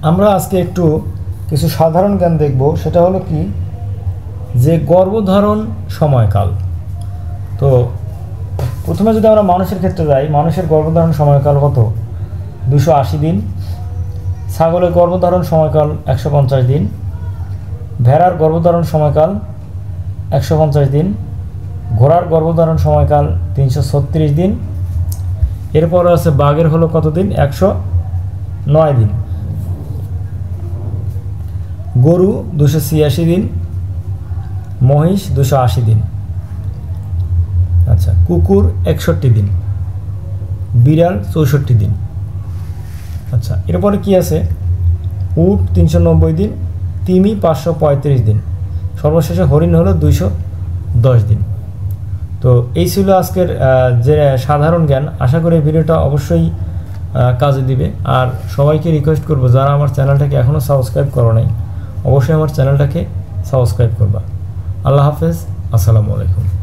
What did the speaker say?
আমরা আজকে একটু কিছু সাধারণ জ্ঞান দেখব। সেটা হলো কি, যে গর্ভধারণ সময়কাল। তো প্রথমে যদি আমরা মানুষের ক্ষেত্রে যাই, মানুষের গর্ভধারণ সময়কাল কত? 280 দিন। ছাগলের গর্ভধারণ সময়কাল 150 দিন। ভেড়ার গর্ভধারণ সময়কাল 150 দিন। ঘোড়ার গর্ভধারণ সময়কাল 336 দিন। এরপর আছে বাঘের হলো কত দিন? 109 দিন। গরু 286 দিন। মহিষ 280 দিন। আচ্ছা, কুকুর 61 দিন। বিড়াল 64 দিন। আচ্ছা, এরপরে কি আছে? উট 390 দিন। তিমি 535 দিন। সর্বশেষে হরিণ হলো 210 দিন। তো এই ছিল আজকের যে সাধারণ জ্ঞান। আশা করি ভিডিওটা অবশ্যই কাজে দিবে। আর সবাইকে রিকোয়েস্ট করব, যারা আমার চ্যানেলটাকে এখনও সাবস্ক্রাইব করো নাই, অবশ্যই আমার চ্যানেলটাকে সাবস্ক্রাইব করবা। আল্লাহ হাফেজ, আসসালামু আলাইকুম।